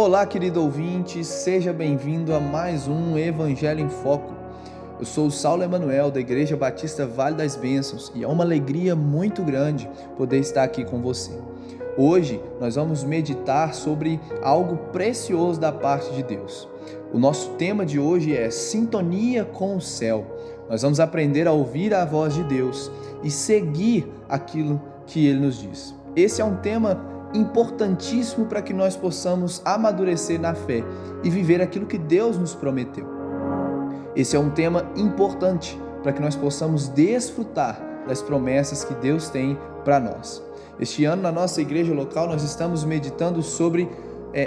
Olá, querido ouvinte, seja bem-vindo a mais um Evangelho em Foco. Eu sou o Saulo Emanuel, da Igreja Batista Vale das Bênçãos, e é uma alegria muito grande poder estar aqui com você. Hoje nós vamos meditar sobre algo precioso da parte de Deus. O nosso tema de hoje é Sintonia com o Céu. Nós vamos aprender a ouvir a voz de Deus e seguir aquilo que Ele nos diz. Esse é um tema importantíssimo para que nós possamos amadurecer na fé e viver aquilo que Deus nos prometeu. Esse é um tema importante para que nós possamos desfrutar das promessas que Deus tem para nós. Este ano, na nossa igreja local, nós estamos meditando sobre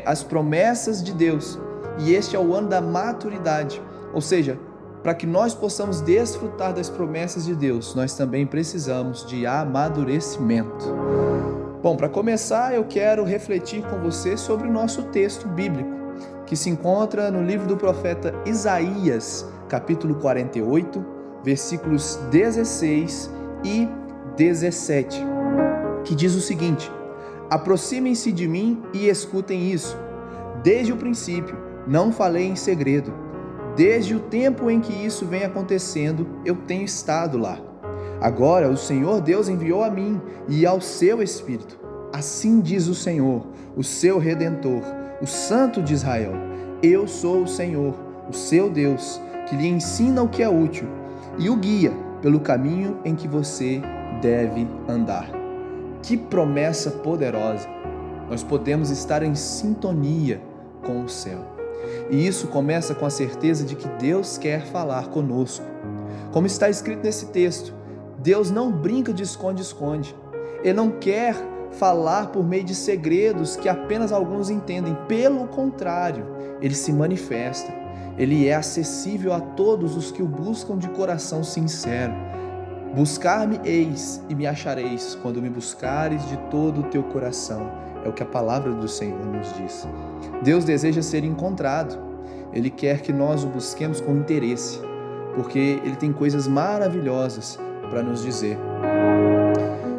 as promessas de Deus, e este é o ano da maturidade, ou seja, para que nós possamos desfrutar das promessas de Deus, nós também precisamos de amadurecimento. Bom, para começar, eu quero refletir com você sobre o nosso texto bíblico, que se encontra no livro do profeta Isaías, capítulo 48, versículos 16 e 17, que diz o seguinte: aproximem-se de mim e escutem isso. Desde o princípio, não falei em segredo. Desde o tempo em que isso vem acontecendo, eu tenho estado lá. Agora o Senhor Deus enviou a mim e ao seu Espírito. Assim diz o Senhor, o seu Redentor, o Santo de Israel. Eu sou o Senhor, o seu Deus, que lhe ensina o que é útil e o guia pelo caminho em que você deve andar. Que promessa poderosa! Nós podemos estar em sintonia com o céu. E isso começa com a certeza de que Deus quer falar conosco. Como está escrito nesse texto, Deus não brinca de esconde-esconde. Ele não quer falar por meio de segredos que apenas alguns entendem. Pelo contrário, Ele se manifesta. Ele é acessível a todos os que o buscam de coração sincero. Buscar-me-eis e me achareis, quando me buscares de todo o teu coração. É o que a palavra do Senhor nos diz. Deus deseja ser encontrado. Ele quer que nós o busquemos com interesse, porque Ele tem coisas maravilhosas para nos dizer.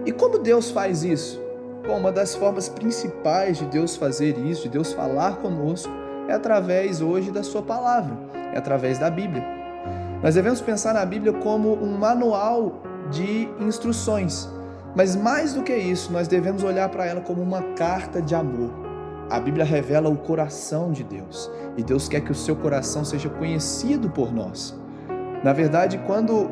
E como Deus faz isso? Bom, uma das formas principais de Deus fazer isso, de Deus falar conosco, é através hoje da sua palavra, é através da Bíblia. Nós devemos pensar na Bíblia como um manual de instruções, mas mais do que isso, nós devemos olhar para ela como uma carta de amor. A Bíblia revela o coração de Deus, e Deus quer que o seu coração seja conhecido por nós. Na verdade, quando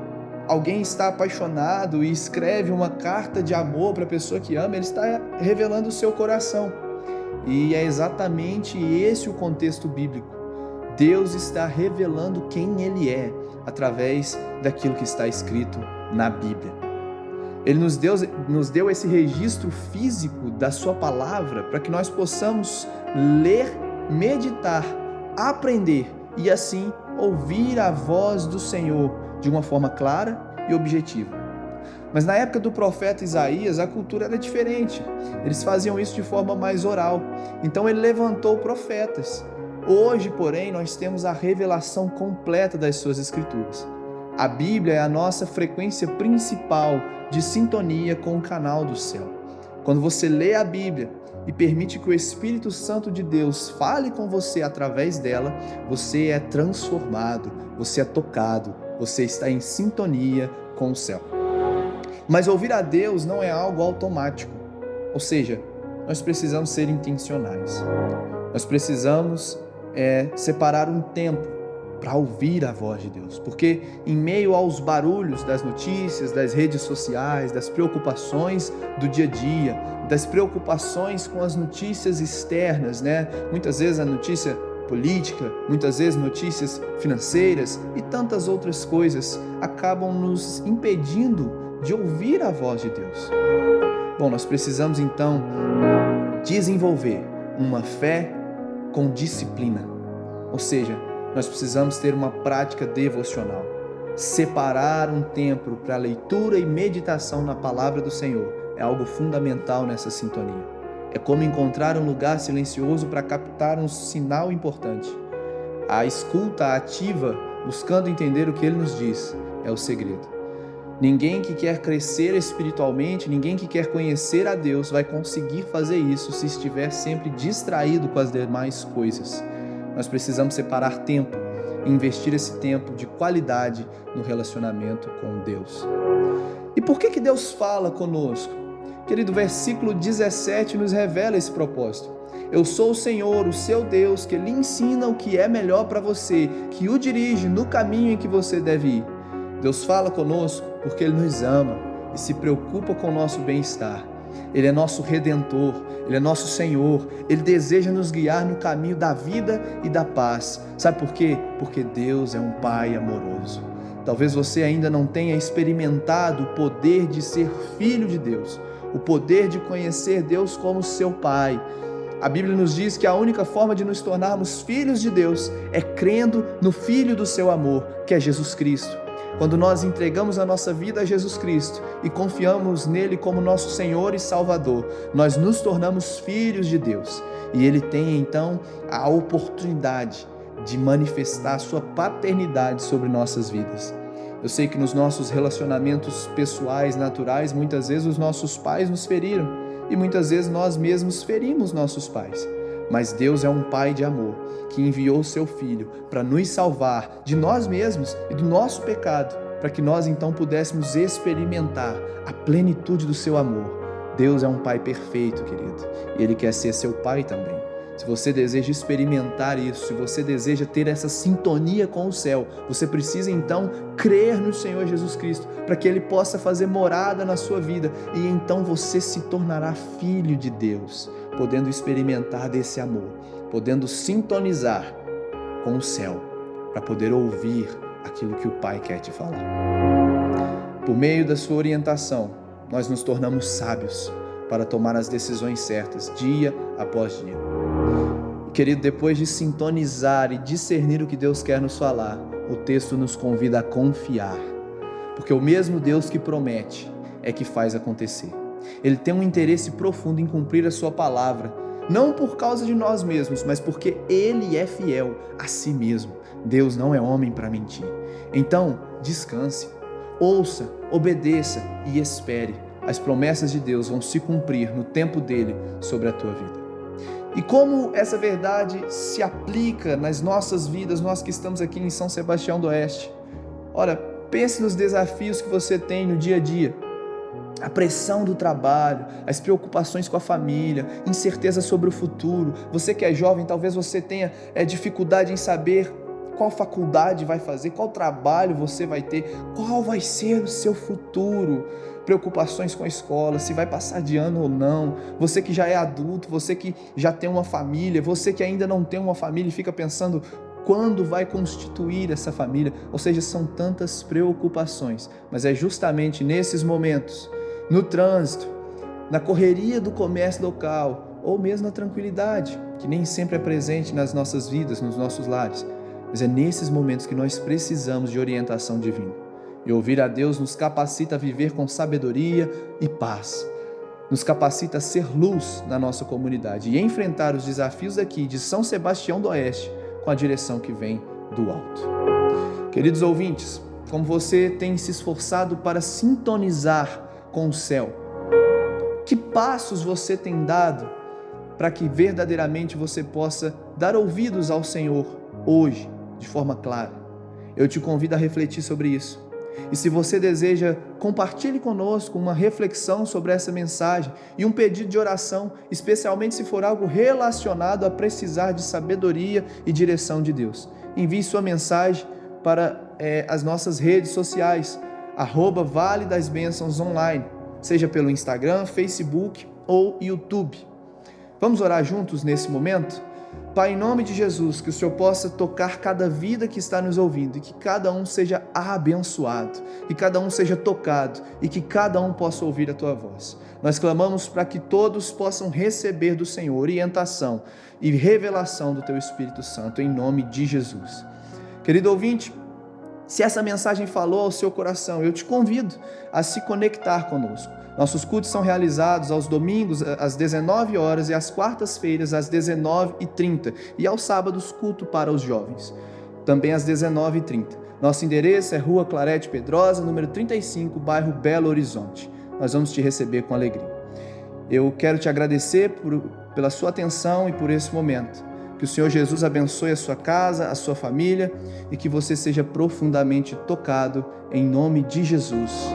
alguém está apaixonado e escreve uma carta de amor para a pessoa que ama, ele está revelando o seu coração. E é exatamente esse o contexto bíblico. Deus está revelando quem Ele é através daquilo que está escrito na Bíblia. Ele nos deu esse registro físico da sua palavra para que nós possamos ler, meditar, aprender e assim ouvir a voz do Senhor de uma forma clara e objetiva. Mas na época do profeta Isaías, a cultura era diferente. Eles faziam isso de forma mais oral. Então ele levantou profetas. Hoje, porém, nós temos a revelação completa das suas escrituras. A Bíblia é a nossa frequência principal de sintonia com o canal do céu. Quando você lê a Bíblia e permite que o Espírito Santo de Deus fale com você através dela, você é transformado, você é tocado, você está em sintonia com o céu. Mas ouvir a Deus não é algo automático, ou seja, nós precisamos ser intencionais. Nós precisamos separar um tempo para ouvir a voz de Deus, porque em meio aos barulhos das notícias, das redes sociais, das preocupações do dia a dia, das preocupações com as notícias externas, Muitas vezes a notícia política, muitas vezes notícias financeiras e tantas outras coisas acabam nos impedindo de ouvir a voz de Deus. Bom, nós precisamos então desenvolver uma fé com disciplina, ou seja, nós precisamos ter uma prática devocional, separar um tempo para leitura e meditação na palavra do Senhor é algo fundamental nessa sintonia. É como encontrar um lugar silencioso para captar um sinal importante. A escuta ativa, buscando entender o que Ele nos diz, é o segredo. Ninguém que quer crescer espiritualmente, ninguém que quer conhecer a Deus vai conseguir fazer isso se estiver sempre distraído com as demais coisas. Nós precisamos separar tempo e investir esse tempo de qualidade no relacionamento com Deus. E por que Deus fala conosco? Querido, o versículo 17 nos revela esse propósito. Eu sou o Senhor, o seu Deus, que lhe ensina o que é melhor para você, que o dirige no caminho em que você deve ir. Deus fala conosco porque Ele nos ama e se preocupa com o nosso bem-estar. Ele é nosso Redentor, Ele é nosso Senhor, Ele deseja nos guiar no caminho da vida e da paz. Sabe por quê? Porque Deus é um Pai amoroso. Talvez você ainda não tenha experimentado o poder de ser filho de Deus, o poder de conhecer Deus como seu Pai. A Bíblia nos diz que a única forma de nos tornarmos filhos de Deus é crendo no Filho do seu amor, que é Jesus Cristo. Quando nós entregamos a nossa vida a Jesus Cristo e confiamos nele como nosso Senhor e Salvador, nós nos tornamos filhos de Deus. E Ele tem então a oportunidade de manifestar a sua paternidade sobre nossas vidas. Eu sei que nos nossos relacionamentos pessoais, naturais, muitas vezes os nossos pais nos feriram e muitas vezes nós mesmos ferimos nossos pais. Mas Deus é um Pai de amor, que enviou o seu Filho para nos salvar de nós mesmos e do nosso pecado, para que nós então pudéssemos experimentar a plenitude do seu amor. Deus é um Pai perfeito, querido, e Ele quer ser seu Pai também. Se você deseja experimentar isso, se você deseja ter essa sintonia com o céu, você precisa então crer no Senhor Jesus Cristo, para que Ele possa fazer morada na sua vida, e então você se tornará filho de Deus, podendo experimentar desse amor, podendo sintonizar com o céu, para poder ouvir aquilo que o Pai quer te falar. Por meio da sua orientação, nós nos tornamos sábios para tomar as decisões certas, dia após dia. Querido, depois de sintonizar e discernir o que Deus quer nos falar, o texto nos convida a confiar, porque o mesmo Deus que promete é que faz acontecer. Ele tem um interesse profundo em cumprir a sua palavra, não por causa de nós mesmos, mas porque Ele é fiel a si mesmo. Deus não é homem para mentir. Então, descanse, ouça, obedeça e espere. As promessas de Deus vão se cumprir no tempo dele sobre a tua vida. E como essa verdade se aplica nas nossas vidas, nós que estamos aqui em São Sebastião do Oeste? Ora, pense nos desafios que você tem no dia a dia. A pressão do trabalho, as preocupações com a família, incerteza sobre o futuro. Você que é jovem, talvez você tenha dificuldade em saber qual faculdade vai fazer, qual trabalho você vai ter, qual vai ser o seu futuro. Preocupações com a escola, se vai passar de ano ou não. Você que já é adulto, você que já tem uma família, você que ainda não tem uma família e fica pensando quando vai constituir essa família. Ou seja, são tantas preocupações, mas é justamente nesses momentos, no trânsito, na correria do comércio local, ou mesmo na tranquilidade, que nem sempre é presente nas nossas vidas, nos nossos lares, mas é nesses momentos que nós precisamos de orientação divina. E ouvir a Deus nos capacita a viver com sabedoria e paz. Nos capacita a ser luz na nossa comunidade e enfrentar os desafios aqui de São Sebastião do Oeste com a direção que vem do alto. Queridos ouvintes, como você tem se esforçado para sintonizar com o céu? Que passos você tem dado para que verdadeiramente você possa dar ouvidos ao Senhor hoje, de forma clara? Eu te convido a refletir sobre isso. E se você deseja, compartilhe conosco uma reflexão sobre essa mensagem e um pedido de oração, especialmente se for algo relacionado a precisar de sabedoria e direção de Deus. Envie sua mensagem para as nossas redes sociais, @Vale das Bênçãos Online, seja pelo Instagram, Facebook ou YouTube. Vamos orar juntos nesse momento? Pai, em nome de Jesus, que o Senhor possa tocar cada vida que está nos ouvindo e que cada um seja abençoado, que cada um seja tocado e que cada um possa ouvir a Tua voz. Nós clamamos para que todos possam receber do Senhor orientação e revelação do Teu Espírito Santo, em nome de Jesus. Querido ouvinte, se essa mensagem falou ao seu coração, eu te convido a se conectar conosco. Nossos cultos são realizados aos domingos às 19 horas e às quartas-feiras às 19h30 e aos sábados culto para os jovens, também às 19h30. Nosso endereço é Rua Clarete Pedrosa, número 35, bairro Belo Horizonte. Nós vamos te receber com alegria. Eu quero te agradecer pela sua atenção e por esse momento. Que o Senhor Jesus abençoe a sua casa, a sua família e que você seja profundamente tocado em nome de Jesus.